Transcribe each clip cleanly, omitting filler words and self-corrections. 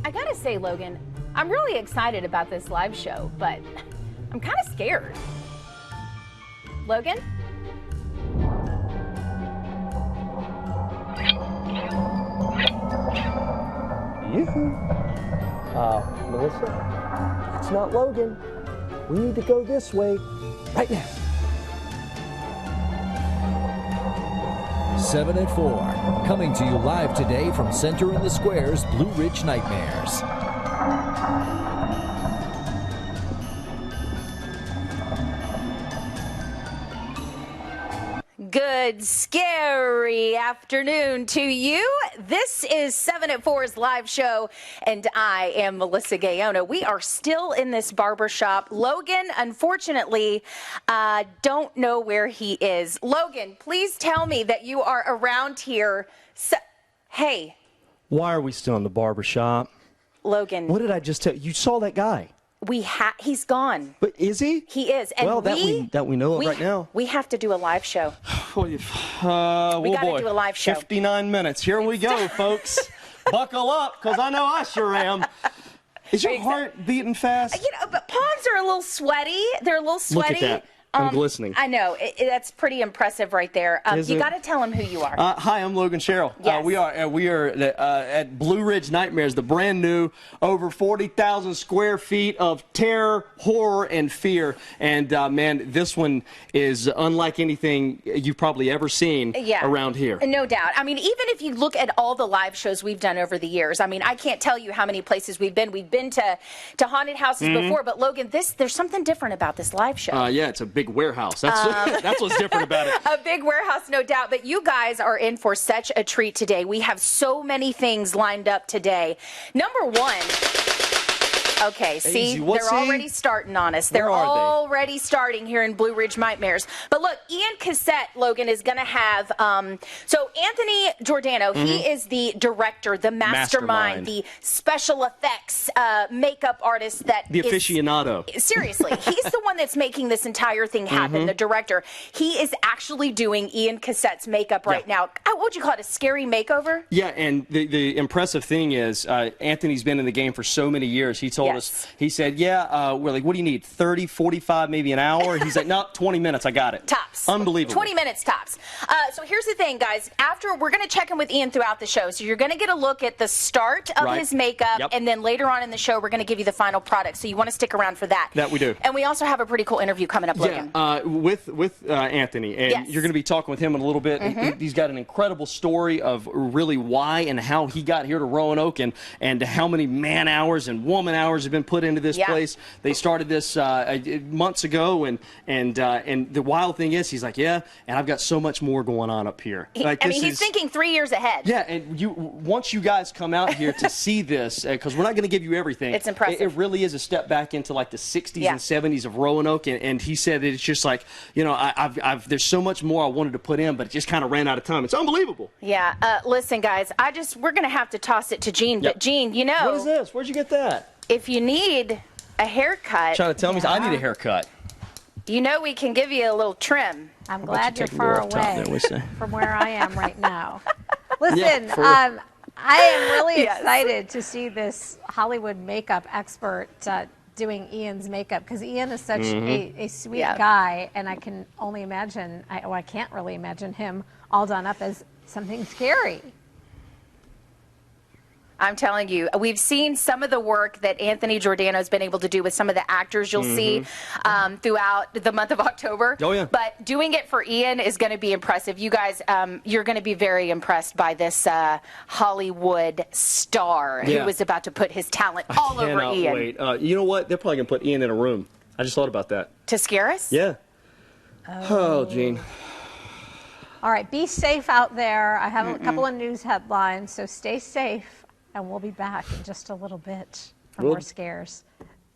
I gotta say, Logan, I'm really excited about this live show, but I'm kind of scared. Logan? Yoo-hoo. Melissa, it's not Logan. We need to go this way right now. 7 at 4, coming to you live today from Center in the Square's Blue Ridge Nightmares. Good, scary afternoon to you. This is 7 at 4's live show, and I am Melissa Gaona. We are still in this barbershop. Logan, unfortunately, don't know where he is. Logan, please tell me that you are around here. Hey. Why are we still in the barbershop? Logan. What did I just tell you? You saw that guy. He's gone. But is he? He is. And well, that we know of right now. We have to do a live show. We got to do a live show. 59 minutes. Here we go, folks. Buckle up, because I know I sure am. Is your heart beating fast? You know, but palms are a little sweaty. They're a little sweaty. Look at that. I'm glistening. I know. That's pretty impressive right there. You got to tell them who you are. Hi, I'm Logan Sherrill. Yes. We are at Blue Ridge Nightmares, the brand new, over 40,000 square feet of terror, horror, and fear. And, man, this one is unlike anything you've probably ever seen around here. No doubt. I mean, even if you look at all the live shows we've done over the years, I mean, I can't tell you how many places we've been. We've been to haunted houses before, but, Logan, there's something different about this live show. Yeah, it's a big warehouse. That's what's different about it. A big warehouse, no doubt. But you guys are in for such a treat today. We have so many things lined up today. Number one. Okay, see, they're already starting on us. They're already starting here in Blue Ridge Nightmares. But look, Ian Cassette, Logan, is going to have, so Anthony Giordano, he is the director, the mastermind, the special effects makeup artist the aficionado. Seriously, he's the one that's making this entire thing happen, the director. He is actually doing Ian Cassette's makeup right now. What would you call it, a scary makeover? Yeah, and the impressive thing is Anthony's been in the game for so many years. He told us, he said, we're like, what do you need, 30, 45, maybe an hour? He's like, no, 20 minutes, I got it. Tops. Unbelievable. 20 minutes tops. So here's the thing, guys. We're going to check in with Ian throughout the show. So you're going to get a look at the start of his makeup, and then later on in the show, we're going to give you the final product. So you want to stick around for that. That we do. And we also have a pretty cool interview coming up, Logan. Yeah, with Anthony. And you're going to be talking with him in a little bit. He's got an incredible story of really why and how he got here to Roanoke and how many man hours and woman hours have been put into this place. They started this months ago, and the wild thing is, he's like, and I've got so much more going on up here. He's thinking 3 years ahead. Yeah, and once you guys come out here to see this, because we're not going to give you everything. It's impressive. It really is a step back into like the 60s and 70s of Roanoke, and he said that it's just like, there's so much more I wanted to put in, but it just kind of ran out of time. It's unbelievable. Yeah, listen, guys, we're going to have to toss it to Gene, but Gene, What is this? Where'd you get that? If you need a haircut. Trying to tell me I need a haircut. You know we can give you a little trim. I'm glad you're far away from where I am right now. Listen, I am really excited to see this Hollywood makeup expert doing Ian's makeup, because Ian is such a sweet guy, and I can only imagine, I can't really imagine him all done up as something scary. I'm telling you, we've seen some of the work that Anthony Giordano has been able to do with some of the actors you'll see throughout the month of October. Oh, yeah. But doing it for Ian is going to be impressive. You guys, you're going to be very impressed by this Hollywood star who was about to put his talent all over Ian. Wait. You know what? They're probably going to put Ian in a room. I just thought about that. To scare us? Yeah. Oh, Gene. All right, be safe out there. I have a couple of news headlines, so stay safe. And we'll be back in just a little bit for more scares.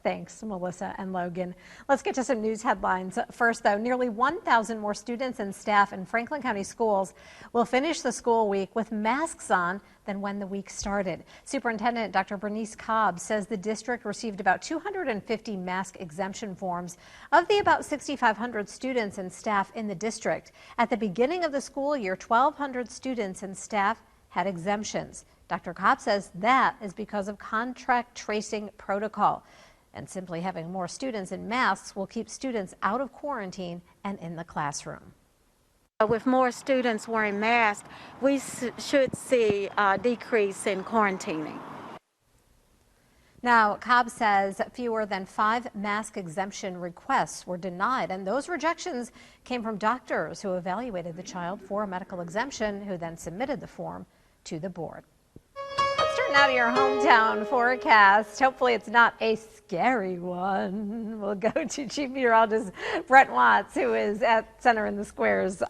Thanks, Melissa and Logan. Let's get to some news headlines. First, though, nearly 1,000 more students and staff in Franklin County schools will finish the school week with masks on than when the week started. Superintendent Dr. Bernice Cobb says the district received about 250 mask exemption forms of the about 6,500 students and staff in the district. At the beginning of the school year, 1,200 students and staff had exemptions. Dr. Cobb says that is because of contact tracing protocol. And simply having more students in masks will keep students out of quarantine and in the classroom. With more students wearing masks, we should see a decrease in quarantining. Now, Cobb says fewer than 5 mask exemption requests were denied, and those rejections came from doctors who evaluated the child for a medical exemption, who then submitted the form to the board. Let's turn now to your hometown forecast. Hopefully it's not a scary one. We'll go to Chief Meteorologist Brent Watts, who is at Center in the Squares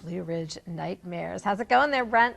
Blue Ridge Nightmares. How's it going there, Brent?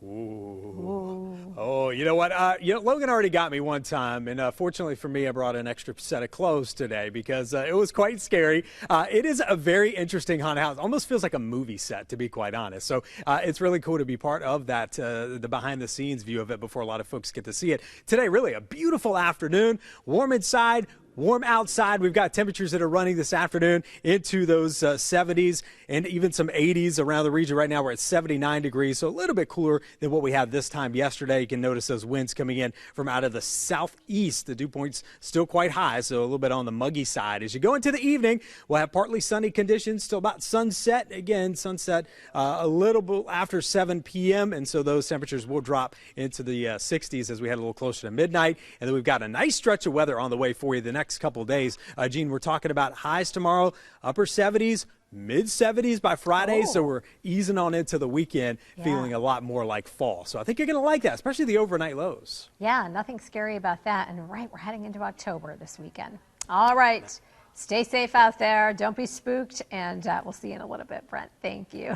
Ooh. Oh, you know what? Logan already got me one time, and fortunately for me, I brought an extra set of clothes today because it was quite scary. It is a very interesting haunted house. Almost feels like a movie set, to be quite honest. So it's really cool to be part of that, the behind-the-scenes view of it before a lot of folks get to see it. Today, really a beautiful afternoon, warm inside, warm outside. We've got temperatures that are running this afternoon into those 70s and even some 80s around the region. Right now we're at 79 degrees, so a little bit cooler than what we had this time yesterday. You can notice those winds coming in from out of the southeast. The dew point's still quite high, so a little bit on the muggy side. As you go into the evening, we'll have partly sunny conditions till about sunset. Again, sunset a little bit after 7 p.m., and so those temperatures will drop into the 60s as we head a little closer to midnight. And then we've got a nice stretch of weather on the way for you the next couple of days. Gene, we're talking about highs tomorrow, upper 70s, mid 70s by Friday. So we're easing on into the weekend, feeling a lot more like fall. So I think you're going to like that, especially the overnight lows. Yeah, nothing scary about that. And we're heading into October this weekend. All right. Stay safe out there. Don't be spooked. And we'll see you in a little bit, Brent. Thank you.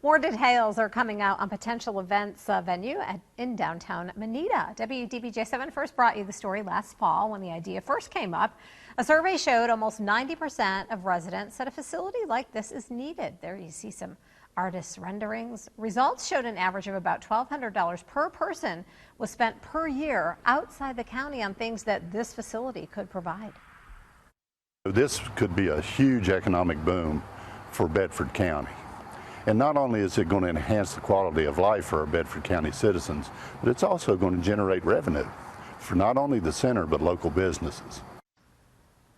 More details are coming out on potential events venue in downtown Manita. WDBJ7 first brought you the story last fall when the idea first came up. A survey showed almost 90% of residents said a facility like this is needed. There you see some artist renderings. Results showed an average of about $1,200 per person was spent per year outside the county on things that this facility could provide. This could be a huge economic boom for Bedford County. And not only is it going to enhance the quality of life for our Bedford County citizens, but it's also going to generate revenue for not only the center, but local businesses.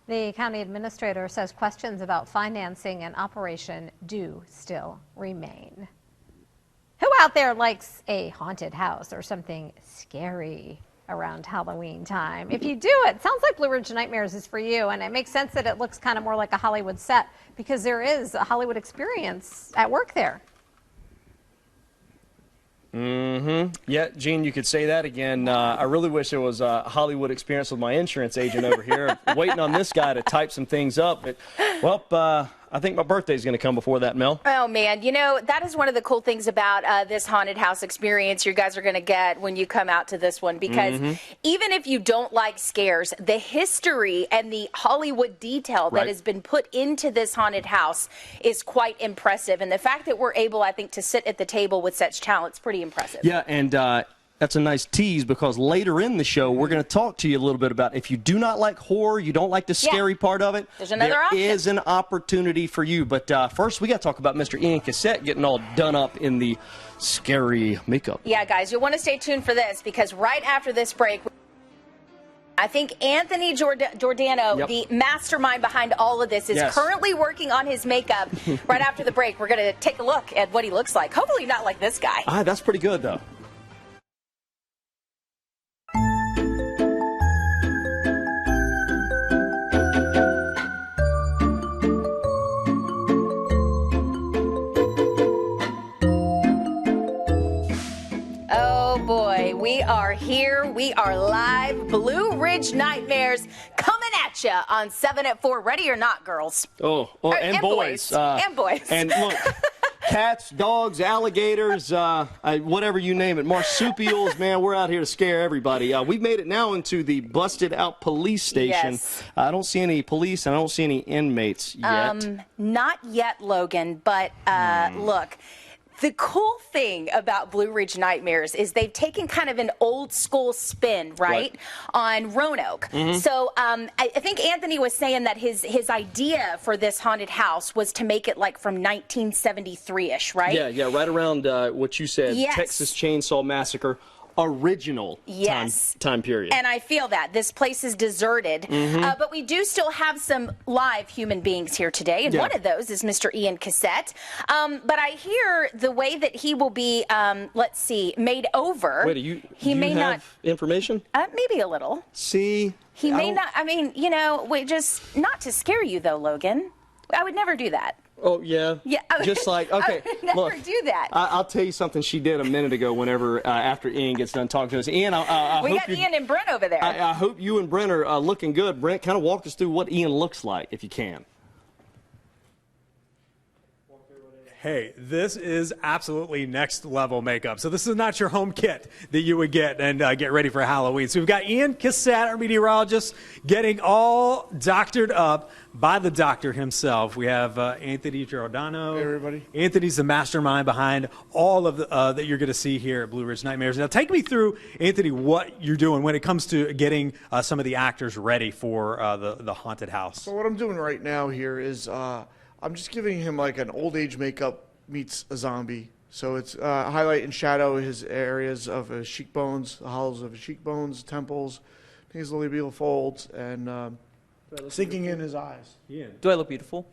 The county administrator says questions about financing and operation do still remain. Who out there likes a haunted house or something scary around Halloween time? If you do, it sounds like Blue Ridge Nightmares is for you, and it makes sense that it looks kind of more like a Hollywood set because there is a Hollywood experience at work there. Yeah, Gene, you could say that again. I really wish it was a Hollywood experience with my insurance agent over here, waiting on this guy to type some things up. But, well, I think my birthday's going to come before that, Mel. Oh, man. You know, that is one of the cool things about this haunted house experience you guys are going to get when you come out to this one. Because even if you don't like scares, the history and the Hollywood detail that has been put into this haunted house is quite impressive. And the fact that we're able, I think, to sit at the table with such talent is pretty impressive. Yeah, and that's a nice tease because later in the show, we're going to talk to you a little bit about if you do not like horror, you don't like the scary part of it, there's another option. There is an opportunity for you. But first, we got to talk about Mr. Ian Cassette getting all done up in the scary makeup. Yeah, guys, you'll want to stay tuned for this because right after this break, I think Anthony Giordano, the mastermind behind all of this, is currently working on his makeup. Right after the break, we're going to take a look at what he looks like. Hopefully not like this guy. That's pretty good, though. We are here. We are live. Blue Ridge Nightmares coming at you on 7 at 4. Ready or not, girls? And boys. And boys. And look, cats, dogs, alligators, whatever you name it, marsupials, man, we're out here to scare everybody. We've made it now into the busted out police station. Yes. I don't see any police, and I don't see any inmates yet. Not yet, Logan, but look. The cool thing about Blue Ridge Nightmares is they've taken kind of an old school spin, right, on Roanoke. So I think Anthony was saying that his idea for this haunted house was to make it like from 1973-ish, right? Yeah, right around what you said, Yes. Texas Chainsaw Massacre. Original time period. And I feel that. This place is deserted. But we do still have some live human beings here today, and one of those is Mr. Ian Cassette. But I hear the way that he will be, let's see, made over. Wait, do he you may have not information? Maybe a little. See? He may not. I mean, you know, just not to scare you, though, Logan. I would never do that. Oh, yeah? Yeah. Just like, okay, I would never look, do that. I'll tell you something she did a minute ago whenever, after Ian gets done talking to us. Ian, I we hope got Ian and Brent over there. I hope you and Brent are looking good. Brent, kind of walk us through what Ian looks like, if you can. Hey, this is absolutely next level makeup. So this is not your home kit that you would get and get ready for Halloween. So we've got Ian Cassette, our meteorologist, getting all doctored up by the doctor himself. We have Anthony Giordano. Hey, everybody. Anthony's the mastermind behind all of the, that you're going to see here at Blue Ridge Nightmares. Now, take me through, Anthony, what you're doing when it comes to getting some of the actors ready for the haunted house. So what I'm doing right now here is I'm just giving him like an old age makeup meets a zombie. So it's highlight and shadow his areas of his cheekbones, the hollows of his cheekbones, temples, his labial folds, and sinking in his eyes. Yeah. Do I look beautiful?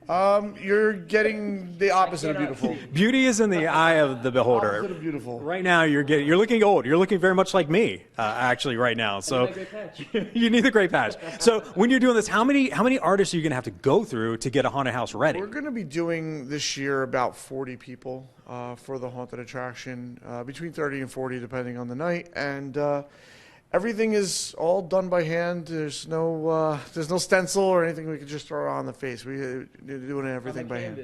You're getting the opposite of beautiful. Beauty is in the eye of the beholder. Opposite of beautiful. Right now, you're looking old. You're looking very much like me, actually, right now. So you need the great patch. So when you're doing this, how many artists are you going to have to go through to get a haunted house ready? We're going to be doing this year about 40 people for the haunted attraction, between 30 and 40 depending on the night, and everything is all done by hand. There's no stencil or anything we could just throw on the face. We're doing everything by hand.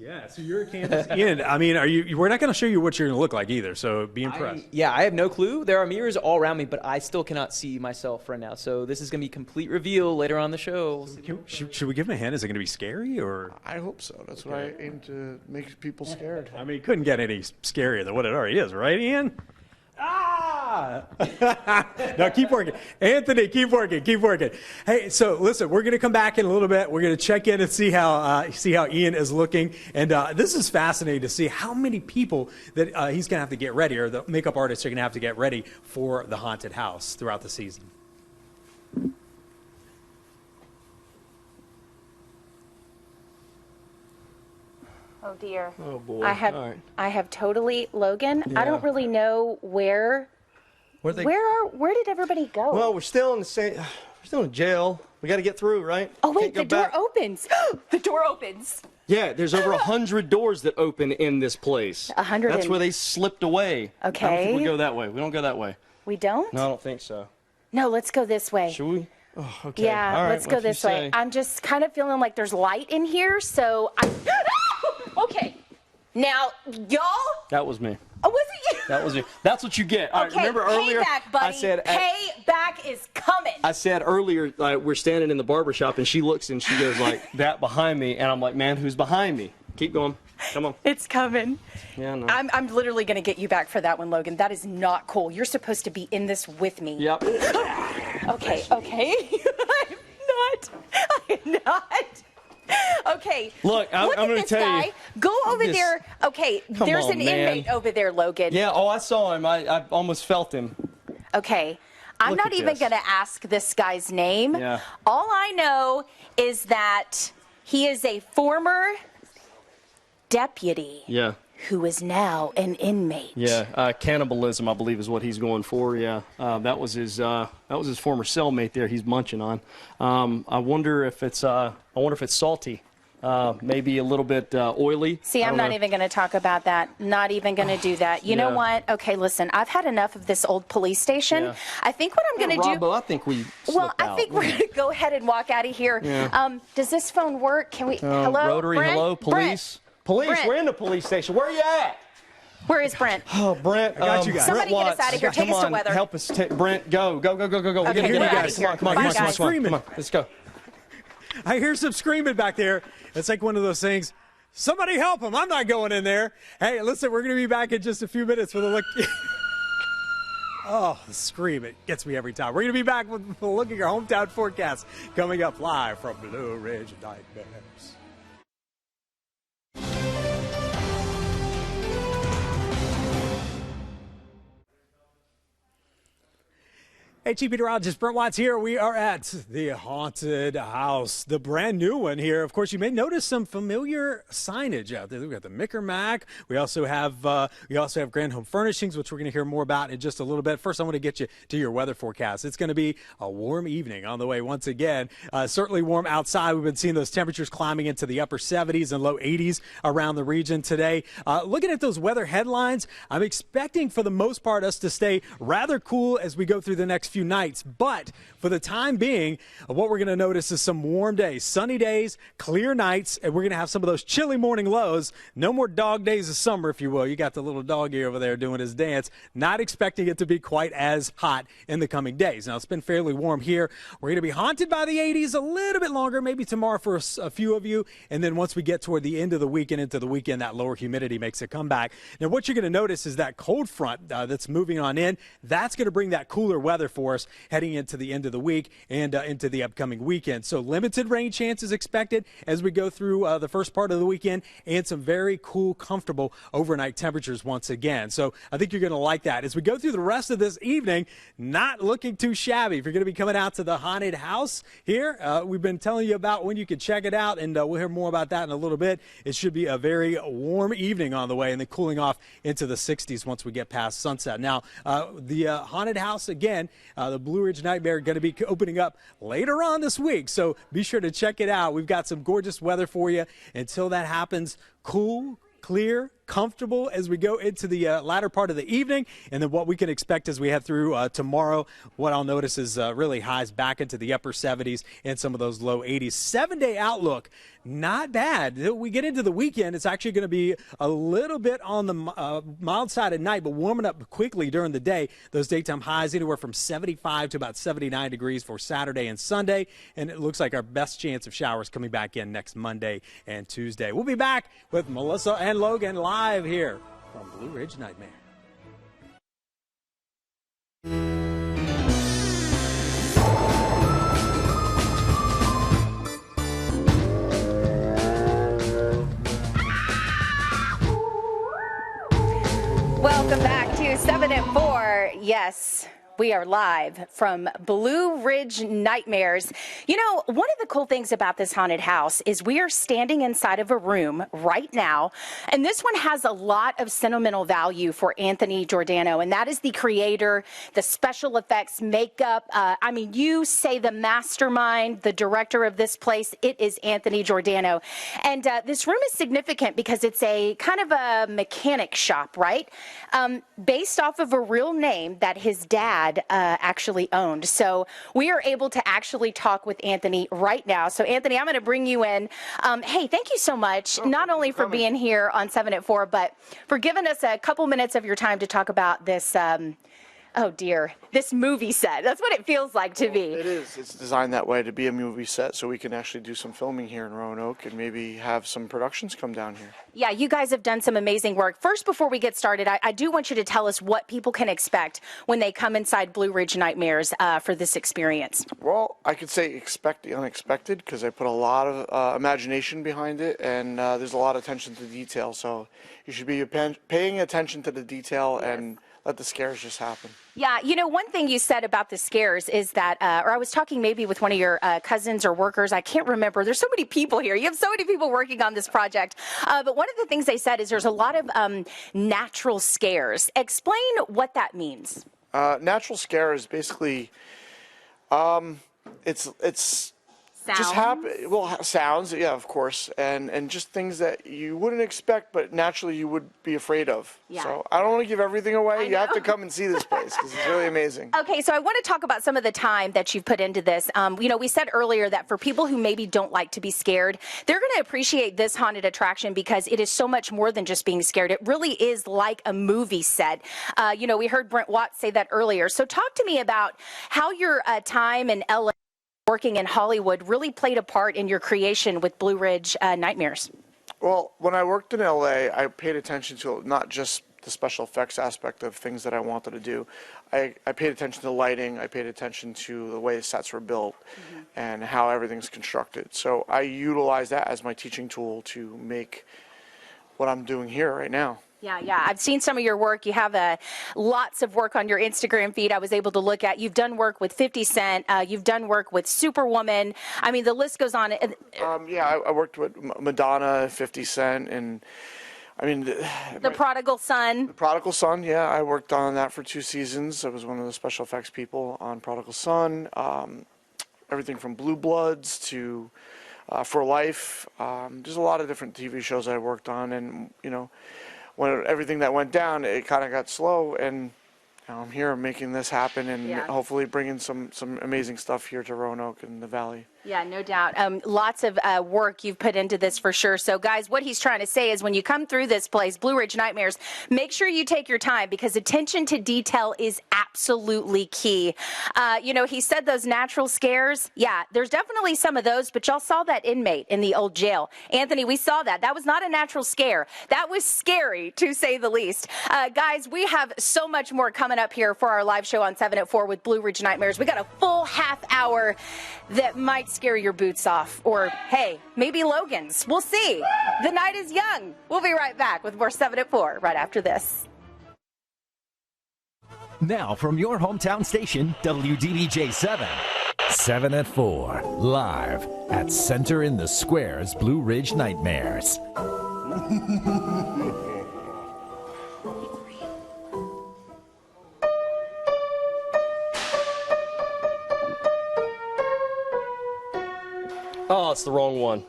Yeah, so you're a canvas. Ian, I mean, we're not going to show you what you're going to look like either, so be impressed. I have no clue. There are mirrors all around me, but I still cannot see myself right now. So this is going to be a complete reveal later on the show. Should we give him a hint? Is it going to be scary? Or I hope so. That's what I aim to make people scared. I mean, it couldn't get any scarier than what it already is, right, Ian? Ah! No, keep working. Anthony, keep working. Hey, so listen, we're going to come back in a little bit. We're going to check in and see how Ian is looking. And this is fascinating to see how many people that he's going to have to get ready, or the makeup artists are going to have to get ready for the haunted house throughout the season. Oh dear. Oh, boy. I have totally, Logan, Yeah. I don't really know where did everybody go? Well, we're still in jail. We got to get through, right? Oh wait, Can't the go door back. opens. The door opens. Yeah, there's over 100 doors that open in this place. 100. That's where they slipped away. Okay. I don't think we go that way. We don't go that way. We don't? No, I don't think so. No, let's go this way. Should we? Oh, okay. Yeah, All right, let's go what you this way. say. I'm just kind of feeling like there's light in here, so I. Okay. Now, y'all. That was me. Oh, was it you? That was me. That's what you get. All right, Okay, remember earlier? payback, buddy. I said. Payback is coming. I said earlier, we're standing in the barber shop, and she looks and she goes like that behind me, and I'm like, man, who's behind me? Keep going. Come on. It's coming. Yeah, no. I'm literally going to get you back for that one, Logan. That is not cool. You're supposed to be in this with me. Yep. Okay. I'm not. Okay. Look, I'm Look going at to this tell guy. you. Go over This- there. Okay, there's on, an man. inmate over there, Logan. Yeah. Oh, I saw him. I almost felt him. Okay. I'm Look not at even this. going to ask this guy's name. Yeah. All I know is that he is a former deputy Yeah. who is now an inmate. Yeah, cannibalism, I believe, is what he's going for. Yeah, that was his former cellmate there. He's munching on. I wonder if it's salty, maybe a little bit oily. See, I'm not even going to talk about that. Not even going to do that. You know Yeah. what? Okay, listen, I've had enough of this old police station. Yeah. I think what I'm going to do. Robbo, I think we. Well, slipped I out. think we're going to go ahead and walk out of here. Yeah. Does this phone work? Can we? Hello, Rotary. Brent? Hello, police. Police, Brent. we're in the police station. Where are you at? Where is Brent? Oh, Brent. I got you guys. Somebody Brent get us Watts. out of here. Take Come us to on, weather. help us. Brent, go. We're Okay, gonna we're get out out of of here. here. Come on, Bye, come on. guys. Let's go. I hear some screaming back there. It's like one of those things. Somebody help him. I'm not going in there. Hey, listen, we're going to be back in just a few minutes with a look. Oh, the scream. It gets me every time. We're going to be back with a look at your hometown forecast coming up live from Blue Ridge Nightmares. Hey, Chief Meteorologist Brent Watts here. We are at the Haunted House, the brand new one here. Of course, you may notice some familiar signage out there. We've got the Mickermack. We also have Grand Home Furnishings, which we're going to hear more about in just a little bit. First, I want to get you to your weather forecast. It's going to be a warm evening on the way once again. Certainly warm outside. We've been seeing those temperatures climbing into the upper 70s and low 80s around the region today. Looking at those weather headlines, I'm expecting for the most part us to stay rather cool as we go through the next few nights, but for the time being, what we're going to notice is some warm days, sunny days, clear nights, and we're going to have some of those chilly morning lows. No more dog days of summer, if you will. You got the little doggy over there doing his dance. Not expecting it to be quite as hot in the coming days. Now, it's been fairly warm here. We're going to be haunted by the 80s a little bit longer, maybe tomorrow for a few of you, and then once we get toward the end of the week and into the weekend, that lower humidity makes a comeback. Now, what you're going to notice is that cold front that's moving on in, that's going to bring that cooler weather for us heading into the end of the week and into the upcoming weekend. So limited rain chances expected as we go through the first part of the weekend, and some very cool, comfortable overnight temperatures once again. So I think you're going to like that. As we go through the rest of this evening, not looking too shabby. If you're going to be coming out to the Haunted House here, we've been telling you about when you can check it out, and we'll hear more about that in a little bit. It should be a very warm evening on the way, and then cooling off into the 60s once we get past sunset. Now, the Haunted House, again, the Blue Ridge Nightmare, going to be opening up later on this week, so be sure to check it out. We've got some gorgeous weather for you until that happens. Cool, clear, comfortable as we go into the latter part of the evening, and then what we can expect as we head through tomorrow. What I'll notice is really highs back into the upper 70s and some of those low 80s. 7-day outlook, not bad. We get into the weekend, it's actually going to be a little bit on the mild side at night, but warming up quickly during the day. Those daytime highs anywhere from 75 to about 79 degrees for Saturday and Sunday, and it looks like our best chance of showers coming back in next Monday and Tuesday. We'll be back with Melissa and Logan live here from Blue Ridge Nightmare. Welcome back to 7 at 4. Yes, we are live from Blue Ridge Nightmares. You know, one of the cool things about this haunted house is we are standing inside of a room right now, and this one has a lot of sentimental value for Anthony Giordano, and that is the creator, the special effects, makeup. I mean, you say the mastermind, the director of this place, it is Anthony Giordano. And this room is significant because it's a kind of a mechanic shop, right? Based off of a real name that his dad actually owned. So we are able to actually talk with Anthony right now. So Anthony, I'm going to bring you in. Hey, thank you so much, not only for being here on 7 at 4, but for giving us a couple minutes of your time to talk about this, oh dear, this movie set. That's what it feels like to be. It is. It's designed that way to be a movie set, so we can actually do some filming here in Roanoke and maybe have some productions come down here. Yeah, you guys have done some amazing work. First, before we get started, I do want you to tell us what people can expect when they come inside Blue Ridge Nightmares for this experience. Well, I could say expect the unexpected because I put a lot of imagination behind it, and there's a lot of attention to detail. So you should be paying attention to the detail and let the scares just happen. Yeah, you know, one thing you said about the scares is that, or I was talking maybe with one of your cousins or workers, I can't remember. There's so many people here. You have so many people working on this project. But one of the things they said is there's a lot of natural scares. Explain what that means. Natural scare is basically, it's Sounds? just happen. Well, sounds, yeah, of course, and just things that you wouldn't expect, but naturally you would be afraid of. Yeah. So I don't want to give everything away. You have to come and see this place because it's really amazing. Okay, so I want to talk about some of the time that you've put into this. You know, we said earlier that for people who maybe don't like to be scared, they're going to appreciate this haunted attraction because it is so much more than just being scared. It really is like a movie set. You know, we heard Brent Watts say that earlier. So talk to me about how your time in LA working in Hollywood really played a part in your creation with Blue Ridge Nightmares. Well, when I worked in LA, I paid attention to not just the special effects aspect of things that I wanted to do. I paid attention to lighting, I paid attention to the way sets were built and how everything's constructed. So I utilize that as my teaching tool to make what I'm doing here right now. Yeah. I've seen some of your work. You have lots of work on your Instagram feed I was able to look at. You've done work with 50 Cent. You've done work with Superwoman. I mean, the list goes on. I worked with Madonna, 50 Cent, and I mean, the Prodigal Son. The Prodigal Son, yeah. I worked on that for 2 seasons. I was one of the special effects people on Prodigal Son. Everything from Blue Bloods to For Life. There's a lot of different TV shows I worked on, and, you know, when everything that went down, it kind of got slow, and now I'm here making this happen and hopefully bringing some amazing stuff here to Roanoke and the Valley. Yeah, no doubt. Lots of work you've put into this for sure. So, guys, what he's trying to say is when you come through this place, Blue Ridge Nightmares, make sure you take your time because attention to detail is absolutely key. You know, he said those natural scares. Yeah, there's definitely some of those, but y'all saw that inmate in the old jail. Anthony, we saw that. That was not a natural scare. That was scary, to say the least. Guys, we have so much more coming up here for our live show on 7 at 4 with Blue Ridge Nightmares. We got a full half hour that might scare your boots off, or hey, maybe Logan's. We'll see. The night is young. We'll be right back with more 7 at 4 right after this. Now from your hometown station, WDBJ 7. 7 at 4, live at Center in the Squares, Blue Ridge Nightmares. Oh, it's the wrong one.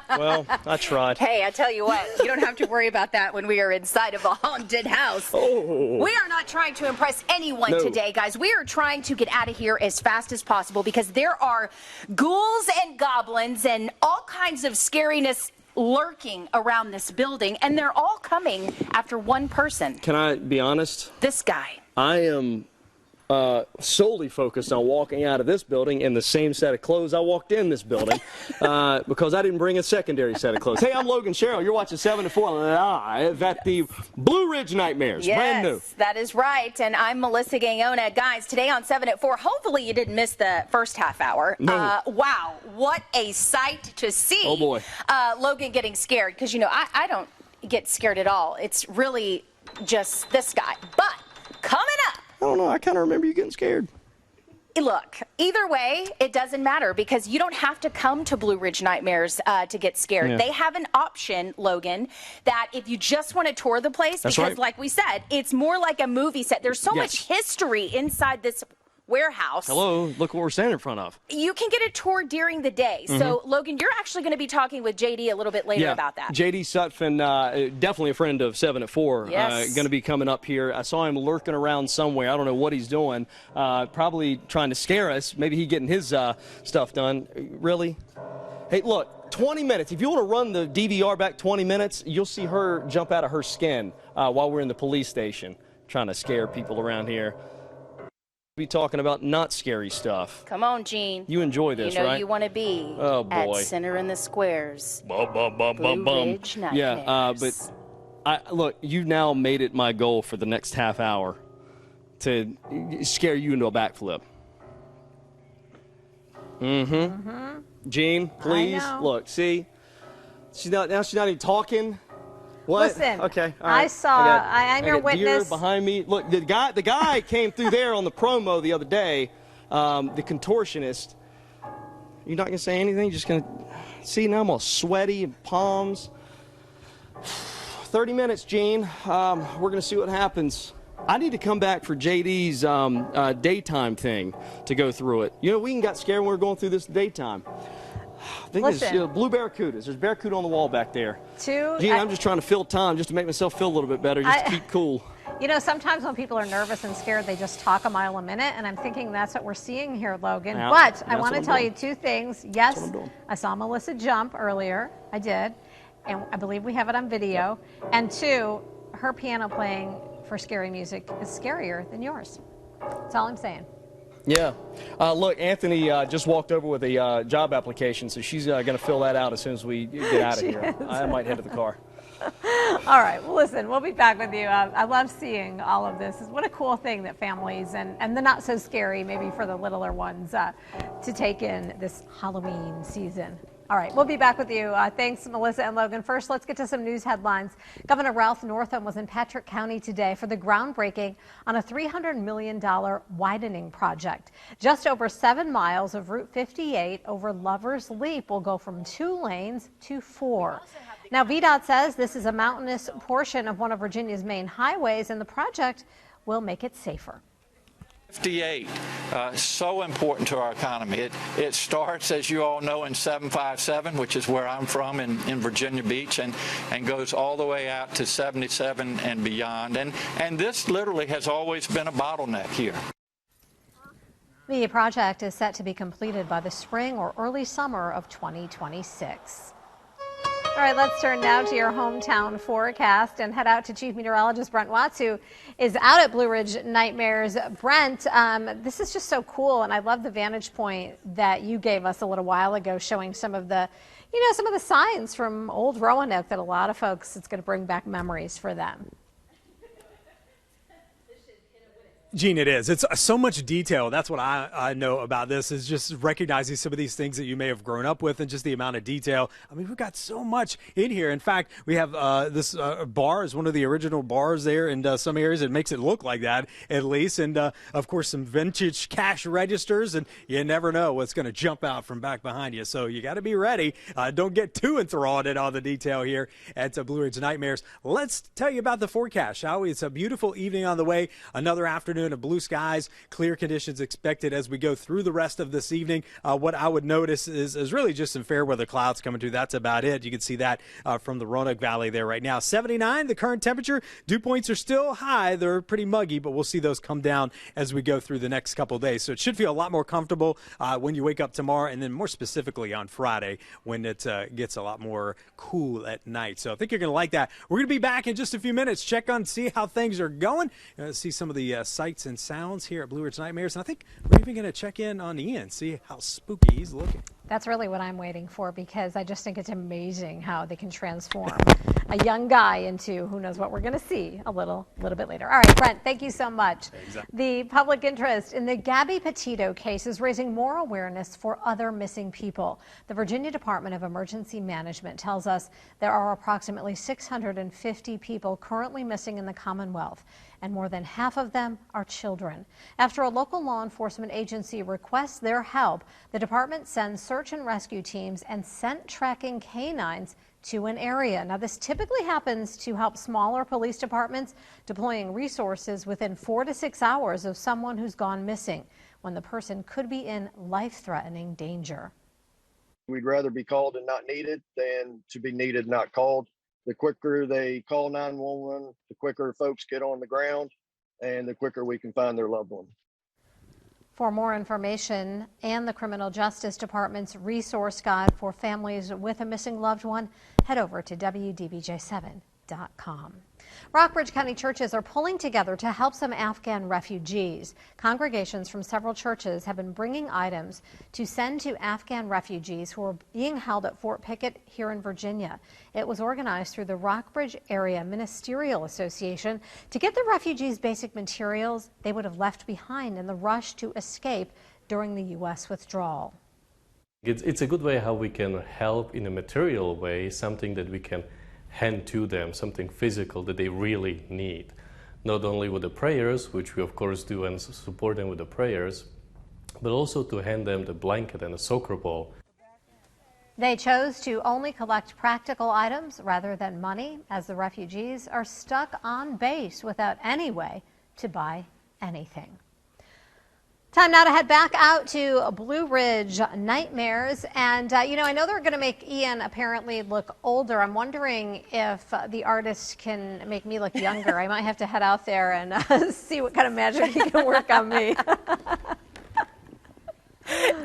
Well, I tried. Hey, I tell you what, you don't have to worry about that when we are inside of a haunted house. Oh. We are not trying to impress anyone today, guys. We are trying to get out of here as fast as possible because there are ghouls and goblins and all kinds of scariness lurking around this building, and they're all coming after one person. Can I be honest? This guy. I am solely focused on walking out of this building in the same set of clothes I walked in this building because I didn't bring a secondary set of clothes. Hey, I'm Logan Sherrill. You're watching 7 at 4 live at the Blue Ridge Nightmares. Yes, brand new. That is right. And I'm Melissa Gangona. Guys, today on 7 at 4, hopefully you didn't miss the first half hour. No. Wow, what a sight to see. Oh, boy. Logan getting scared because, you know, I don't get scared at all. It's really just this guy. But coming up. I don't know. I kind of remember you getting scared. Look, either way, it doesn't matter because you don't have to come to Blue Ridge Nightmares to get scared. Yeah. They have an option, Logan, that if you just want to tour the place, That's because right. like we said, it's more like a movie set. There's so much history inside this warehouse. Hello, look what we're standing in front of. You can get a tour during the day. So, Logan, you're actually going to be talking with JD a little bit later about that. JD Sutphin, definitely a friend of 7 at 4. Yes. Going to be coming up here. I saw him lurking around somewhere. I don't know what he's doing. Probably trying to scare us. Maybe he's getting his stuff done. Really? Hey, look, 20 minutes. If you want to run the DVR back 20 minutes, you'll see her jump out of her skin while we're in the police station trying to scare people around here. Be talking about not scary stuff. Come on, Gene. You enjoy this, you know right? You want to be at Center in the Squares. Blue Ridge Nightmares. Yeah, but look, you now made it my goal for the next half hour to scare you into a backflip. Gene, please look. See, she's not even talking. What? Listen, okay, all right. I'm your got deer witness. behind me. Look, the guy came through there on the promo the other day, the contortionist. You're not gonna say anything? You're just gonna see now I'm all sweaty and palms. 30 minutes, Gene. We're gonna see what happens. I need to come back for JD's daytime thing to go through it. You know, we even got scared when we were going through this daytime. I think Listen. there's blue barracudas. There's barracuda on the wall back there. Gene, I'm just trying to fill time just to make myself feel a little bit better, just to keep cool. You know, sometimes when people are nervous and scared, they just talk a mile a minute, and I'm thinking that's what we're seeing here, Logan. Yeah, but I that's want to what I'm tell doing. you two things. Yes, what I'm doing. I saw Melissa jump earlier. I did. And I believe we have it on video. And two, her piano playing for scary music is scarier than yours. That's all I'm saying. Yeah. Look, Anthony just walked over with a job application, so she's going to fill that out as soon as we get out of here. I might head to the car. All right. Well, listen, we'll be back with you. I love seeing all of this. What a cool thing that families and the not so scary, maybe for the littler ones, to take in this Halloween season. All right, we'll be back with you. Thanks, Melissa and Logan. First, let's get to some news headlines. Governor Ralph Northam was in Patrick County today for the groundbreaking on a $300 million widening project. Just over 7 miles of Route 58 over Lover's Leap will go from 2 lanes to 4. Now, VDOT says this is a mountainous portion of one of Virginia's main highways, and the project will make it safer. 58, so important to our economy. It starts, as you all know, in 757, which is where I'm from in Virginia Beach, and goes all the way out to 77 and beyond. And this literally has always been a bottleneck here. The project is set to be completed by the spring or early summer of 2026. All right, let's turn now to your hometown forecast and head out to Chief Meteorologist Brent Watts, who is out at Blue Ridge Nightmares. Brent, this is just so cool, and I love the vantage point that you gave us a little while ago, showing some of the, some of the signs from old Roanoke that a lot of folks, it's going to bring back memories for them. Gene, it is. It's so much detail. That's what I know about this, is just recognizing some of these things that you may have grown up with and just the amount of detail. I mean, we've got so much in here. In fact, we have this bar is one of the original bars there in some areas. It makes it look like that, at least. And, of course, some vintage cash registers. And you never know what's going to jump out from back behind you. So you got to be ready. Don't get too enthralled in all the detail here at Blue Ridge Nightmares. Let's tell you about the forecast, shall we? It's a beautiful evening on the way. Another afternoon of blue skies, clear conditions expected as we go through the rest of this evening. What I would notice is really just some fair weather clouds coming through. That's about it. You can see that from the Roanoke Valley there right now. 79, the current temperature. Dew points are still high. They're pretty muggy, but we'll see those come down as we go through the next couple of days. So it should feel a lot more comfortable when you wake up tomorrow, and then more specifically on Friday when it gets a lot more cool at night. So I think you're going to like that. We're going to be back in just a few minutes. Check on, see how things are going. See some of the sights and sounds here at Blue Ridge Nightmares. And I think we're even going to check in on Ian, see how spooky he's looking. That's really what I'm waiting for, because I just think it's amazing how they can transform a young guy into who knows what we're going to see a little bit later. All right, Brent, thank you so much. Exactly. The public interest in the Gabby Petito case is raising more awareness for other missing people. The Virginia Department of Emergency Management tells us there are approximately 650 people currently missing in the Commonwealth, and more than half of them are children. After a local law enforcement agency requests their help, the department sends search and rescue teams and scent tracking canines to an area. Now, this typically happens to help smaller police departments deploying resources within 4 to 6 hours of someone who's gone missing, when the person could be in life-threatening danger. We'd rather be called and not needed than to be needed and not called. The quicker they call 911, the quicker folks get on the ground, and the quicker we can find their loved one. For more information and the Criminal Justice Department's resource guide for families with a missing loved one, head over to WDBJ7.com. Rockbridge County churches are pulling together to help some Afghan refugees. Congregations from several churches have been bringing items to send to Afghan refugees who are being held at Fort Pickett here in Virginia. It was organized through the Rockbridge Area Ministerial Association to get the refugees basic materials they would have left behind in the rush to escape during the U.S. withdrawal. It's a good way how we can help in a material way, something that we can hand to them, something physical that they really need. Not only with the prayers, which we of course do and support them with the prayers, but also to hand them the blanket and a soccer ball. They chose to only collect practical items rather than money, as the refugees are stuck on base without any way to buy anything. Time now to head back out to Blue Ridge Nightmares. And, I know they're going to make Ian apparently look older. I'm wondering if the artist can make me look younger. I might have to head out there and see what kind of magic he can work on me.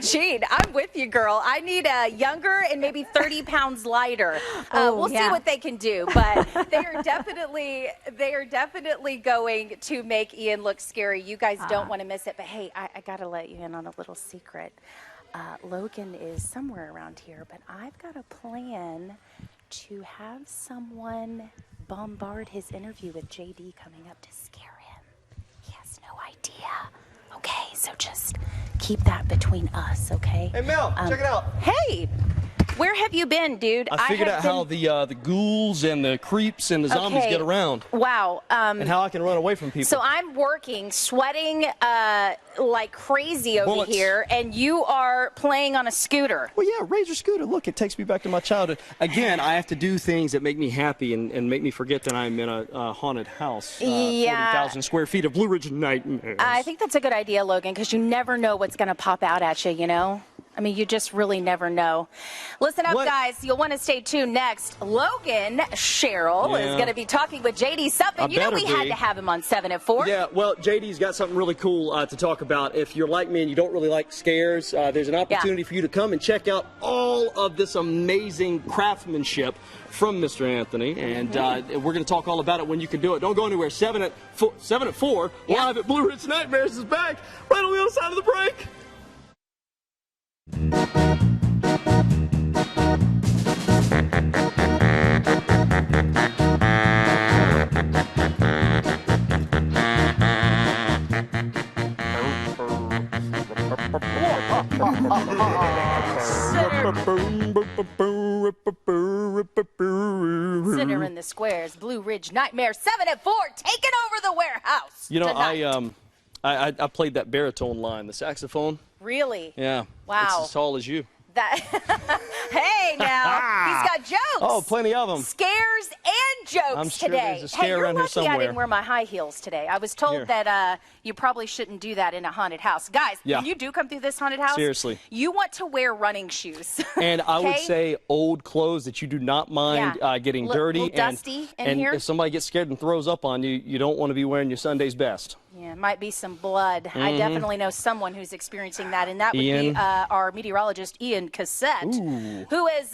Gene, I'm with you, girl. I need a younger and maybe 30 pounds lighter. We'll see what they can do, but they are definitely going to make Ian look scary. You guys don't want to miss it. But hey, I got to let you in on a little secret. Logan is somewhere around here, but I've got a plan to have someone bombard his interview with JD coming up to scare him. He has no idea. Okay, so just keep that between us, okay? Hey, Mel, check it out. Hey, where have you been, dude? I figured out how the ghouls and the creeps and the zombies get around. Wow. And how I can run away from people. So I'm working, sweating like crazy over Bullets. here, and you are playing on a scooter. Well, yeah, Razor scooter. Look, it takes me back to my childhood. Again, I have to do things that make me happy and make me forget that I'm in a haunted house. 40,000 square feet of Blue Ridge Nightmares. I think that's a good idea, Logan, because you never know what's going to pop out at you, you know? I mean, you just really never know. Listen up, guys. You'll want to stay tuned next. Logan Sherrill is going to be talking with JD Suppin. You know we had to have him on 7 at 4. Yeah, well, JD's got something really cool to talk about. If you're like me and you don't really like scares, there's an opportunity for you to come and check out all of this amazing craftsmanship from Mr. Anthony. And we're going to talk all about it when you can do it. Don't go anywhere. 7 at 4, live at Blue Ridge Nightmares is back right on the other side of the break. Center in the Squares, Blue Ridge Nightmare, 7 at 4, taking over the warehouse. You know, tonight. I played that baritone line, the saxophone. Really? Yeah. Wow. It's as tall as you. That. Hey, now he's got jokes. Oh, plenty of them. Scares and jokes I'm sure today. there's a scare hey, you're around here lucky somewhere. I didn't wear my high heels today. I was told that you probably shouldn't do that in a haunted house. Guys, when you do come through this haunted house, seriously, you want to wear running shoes. And I would say old clothes that you do not mind getting dirty little dusty in here. If somebody gets scared and throws up on you, you don't want to be wearing your Sunday's best. Yeah, it might be some blood. I definitely know someone who's experiencing that, and that would be our meteorologist, Ian Cassette, who is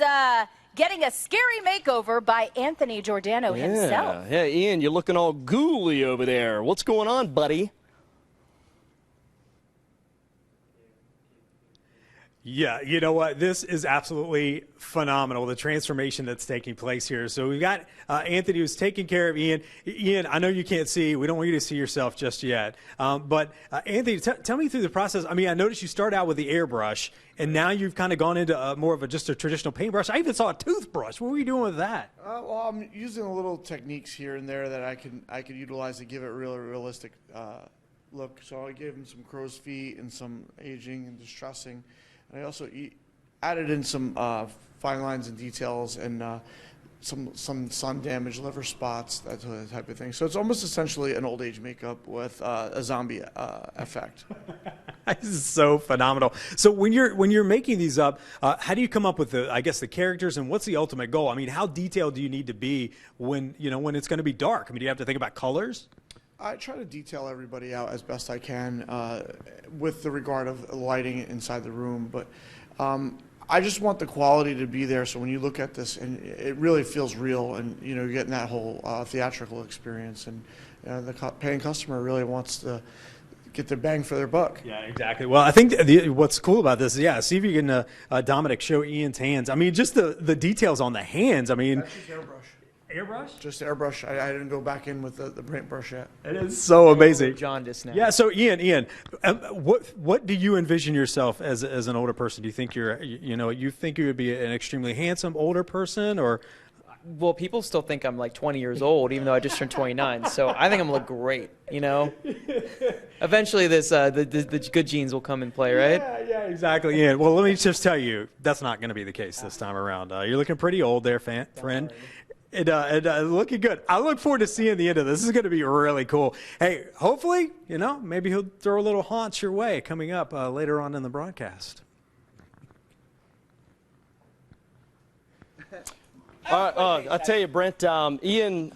getting a scary makeover by Anthony Giordano himself. Yeah, Ian, you're looking all ghouly over there. What's going on, buddy? Yeah, you know what? This is absolutely phenomenal, the transformation that's taking place here. So we've got Anthony who's taking care of Ian. Ian, I know you can't see. We don't want you to see yourself just yet. But Anthony, tell me through the process. I mean, I noticed you start out with the airbrush, and now you've kind of gone into more of just a traditional paintbrush. I even saw a toothbrush. What were you doing with that? Well, I'm using a little techniques here and there that I could utilize to give it really realistic look. So I gave him some crow's feet and some aging and distressing. And I also added in some fine lines and details and some sun damage, liver spots, that type of thing. So it's almost essentially an old age makeup with a zombie effect. This is so phenomenal. So when you're making these up, how do you come up with the characters, and what's the ultimate goal? I mean, how detailed do you need to be when it's going to be dark? I mean, do you have to think about colors? I try to detail everybody out as best I can with the regard of lighting inside the room, but I just want the quality to be there. So when you look at this, and it really feels real, and you're getting that whole theatrical experience, and the paying customer really wants to get their bang for their buck. Yeah, exactly. Well, I think what's cool about this is, see if you can, Dominic, show Ian's hands. I mean, just the details on the hands. I mean, that's just airbrush. Airbrush? Just airbrush. I didn't go back in with the paintbrush yet. It is so amazing. Jaundice now. Yeah. So Ian, what do you envision yourself as an older person? Do you think you think you would be an extremely handsome older person, or? Well, people still think I'm like 20 years old, even though I just turned 29. So I think I'm gonna look great. Eventually, the good genes will come and play, right? Yeah, exactly. Ian. Well, let me just tell you, that's not going to be the case this time around. You're looking pretty old there, friend. And looking good. I look forward to seeing the end of this. This is going to be really cool. Hey, hopefully, maybe he'll throw a little haunts your way coming up later on in the broadcast. All right, I tell you, Brent, Ian,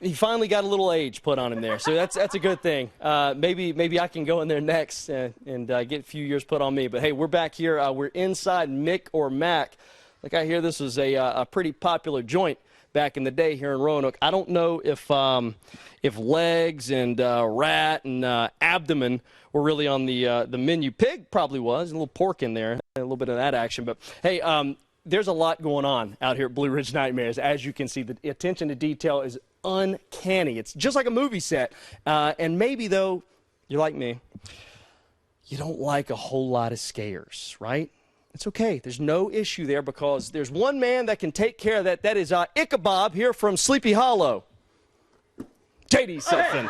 he finally got a little age put on him there, so that's a good thing. Maybe I can go in there next and get a few years put on me. But hey, we're back here. We're inside Mick or Mac. Like I hear this was a pretty popular joint back in the day here in Roanoke. I don't know if legs and rat and abdomen were really on the menu. Pig probably was, a little pork in there, a little bit of that action. But hey, there's a lot going on out here at Blue Ridge Nightmares. As you can see, the attention to detail is uncanny. It's just like a movie set. And maybe, though, you're like me, you don't like a whole lot of scares, right? It's okay. There's no issue there because there's one man that can take care of that. That is Ichabod here from Sleepy Hollow. JD something.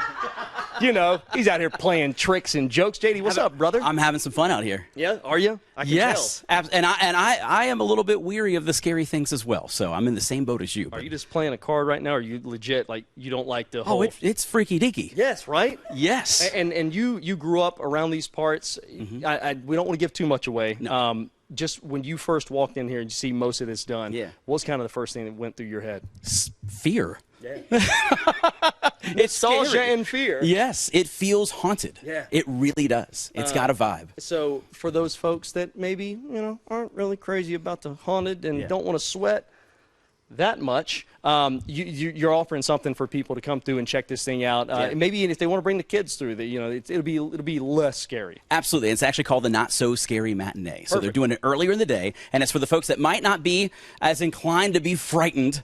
You know, he's out here playing tricks and jokes. JD, what's up, brother? I'm having some fun out here. Yeah, are you? I can yes, tell. And I am a little bit weary of the scary things as well. So I'm in the same boat as you. Are you just playing a card right now, or are you legit like you don't like the whole? Oh, it's freaky deaky. Yes, right. Yes. And you grew up around these parts. Mm-hmm. We don't want to give too much away. No. Just when you first walked in here and you see most of this done, what was kind of the first thing that went through your head? Fear. Yeah. It's nostalgia and fear. Yes, it feels haunted. Yeah. It really does. It's got a vibe. So for those folks that maybe, aren't really crazy about the haunted and don't want to sweat that much, you're offering something for people to come through and check this thing out. Maybe if they want to bring the kids through, it'll be less scary. Absolutely. It's actually called the Not So Scary Matinee. So they're doing it earlier in the day, and it's for the folks that might not be as inclined to be frightened,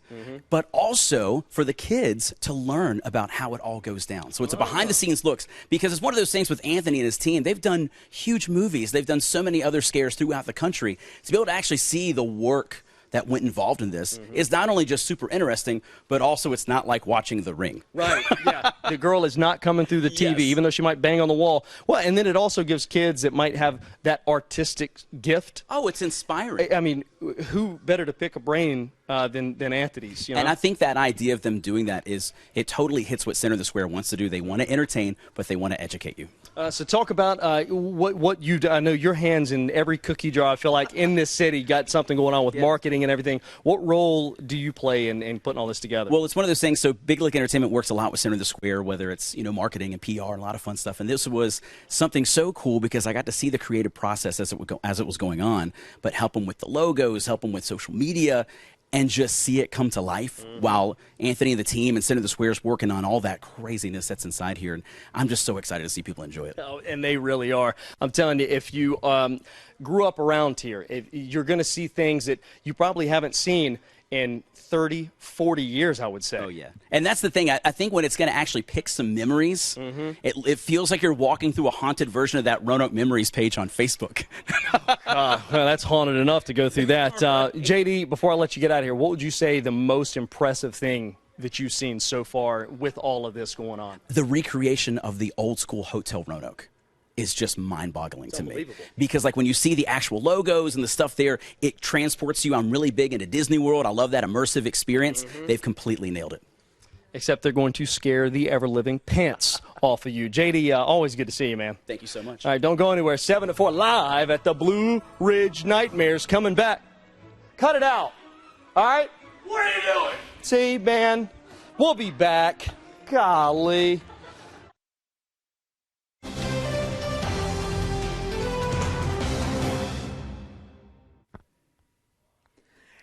but also for the kids to learn about how it all goes down. So it's a behind-the-scenes looks, because it's one of those things with Anthony and his team. They've done huge movies. They've done so many other scares throughout the country. To be able to actually see the work that went involved in this is not only just super interesting, but also it's not like watching The Ring. Right, yeah. The girl is not coming through the TV, even though she might bang on the wall. Well, and then it also gives kids that might have that artistic gift. Oh, it's inspiring. I mean, who better to pick a brain than Anthony's? And I think that idea of them doing that it totally hits what Center of the Square wants to do. They want to entertain, but they want to educate you. So talk about what you do. I know your hands in every cookie jar, I feel like, in this city. Got something going on with marketing and everything. What role do you play in putting all this together? Well, it's one of those things. So Big Lick Entertainment works a lot with Center of the Square, whether it's marketing and PR and a lot of fun stuff. And this was something so cool because I got to see the creative process as it was going on, but help them with the logos, help them with social media, and just see it come to life while Anthony and the team and Center of the Square is working on all that craziness that's inside here. And I'm just so excited to see people enjoy it. Oh, and they really are. I'm telling you, if you grew up around here, you're going to see things that you probably haven't seen in 30, 40 years, I would say. Oh, yeah. And that's the thing. I think when it's going to actually pick some memories, it feels like you're walking through a haunted version of that Roanoke Memories page on Facebook. Well, that's haunted enough to go through that. JD, before I let you get out of here, what would you say the most impressive thing that you've seen so far with all of this going on? The recreation of the old school Hotel Roanoke is just mind-boggling to me. Because like when you see the actual logos and the stuff there, it transports you. I'm really big into Disney World. I love that immersive experience. They've completely nailed it. Except they're going to scare the ever-living pants off of you. JD, always good to see you, man. Thank you so much. All right, don't go anywhere. 7 to 4 live at the Blue Ridge Nightmares coming back. Cut it out. All right? What are you doing? See, man, we'll be back. Golly.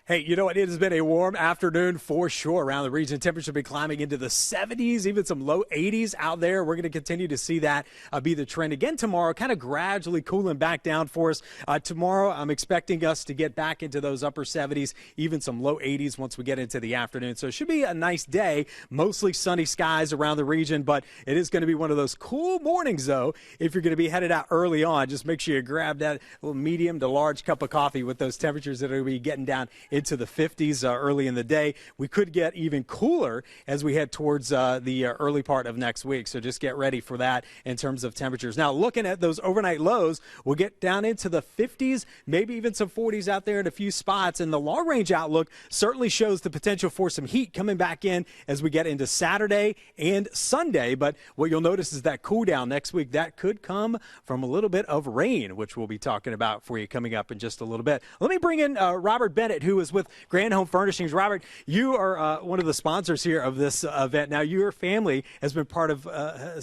Hey, you know what? It has been a warm afternoon for sure around the region. Temperatures have been climbing into the 70s, even some low 80s out there. We're going to continue to see that be the trend again tomorrow, kind of gradually cooling back down for us. Tomorrow, I'm expecting us to get back into those upper 70s, even some low 80s once we get into the afternoon. So it should be a nice day, mostly sunny skies around the region, but it is going to be one of those cool mornings, though. If you're going to be headed out early on, just make sure you grab that little medium to large cup of coffee with those temperatures that are going to be getting down into the 50s early in the day. We could get even cooler as we head towards the early part of next week. So just get ready for that in terms of temperatures. Now, looking at those overnight lows, we'll get down into the 50s, maybe even some 40s out there in a few spots. And the long-range outlook certainly shows the potential for some heat coming back in as we get into Saturday and Sunday. But what you'll notice is that cool down next week, that could come from a little bit of rain, which we'll be talking about for you coming up in just a little bit. Let me bring in Robert Bennett, who is is with Grand Home Furnishings. Robert, you are one of the sponsors here of this event. Now, your family has been part of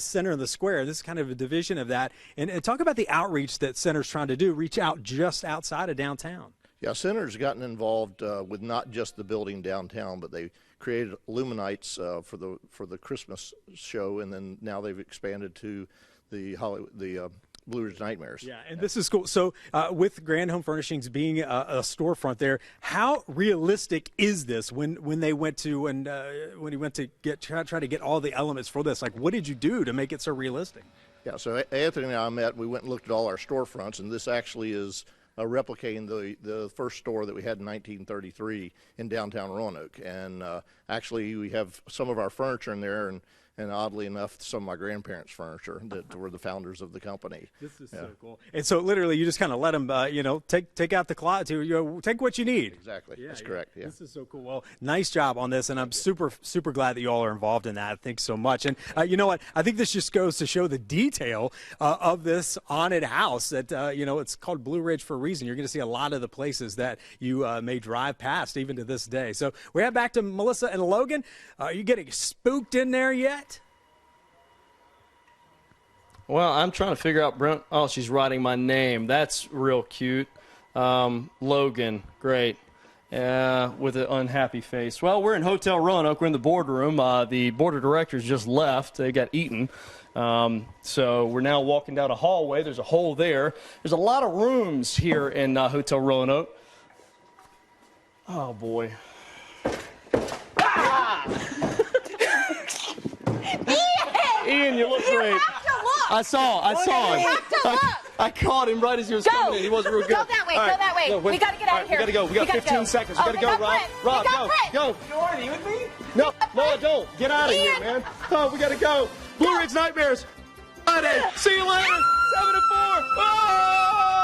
Center in the Square. This is kind of a division of that. And talk about the outreach that Center's trying to do, reach out just outside of downtown. Yeah, Center's gotten involved with not just the building downtown, but they created Illuminites for the Christmas show, and then now they've expanded to the Blue Ridge Nightmares. Yeah, and this is cool. So with Grand Home Furnishings being a storefront there, how realistic is this when they went to when he went to try to get all the elements for this? Like, what did you do to make it so realistic? Yeah, so Anthony and I met. We went and looked at all our storefronts, and this actually is replicating the first store that we had in 1933 in downtown Roanoke. And actually, we have some of our furniture in there, and oddly enough, some of my grandparents' furniture that were the founders of the company. This is so cool. And so literally you just kind of let them, take out the closet, take what you need. Exactly. Yeah, that's correct. Yeah. This is so cool. Well, nice job on this, and I'm super, super glad that you all are involved in that. Thanks so much. And you know what? I think this just goes to show the detail of this haunted house that, it's called Blue Ridge for a reason. You're going to see a lot of the places that you may drive past even to this day. So we head back to Melissa and Logan. Are you getting spooked in there yet? Well, I'm trying to figure out Brent. Oh, she's writing my name. That's real cute. Logan, great. With an unhappy face. Well, we're in Hotel Roanoke. We're in the boardroom. The board of directors just left. They got eaten. So we're now walking down a hallway. There's a hole there. There's a lot of rooms here in Hotel Roanoke. Oh, boy. Ian, you look great. I saw him. I caught him right as he was coming in. He wasn't real good. Go that way. Go that way. We got to get out of here. We got to go. We got 15 seconds. We got to go, Rob. Rob, go. You want to be with me? No, don't. Get out of here, man. Oh, we got to go. Blue Ridge Nightmares. Friday. See you later. 7 to 4. Oh!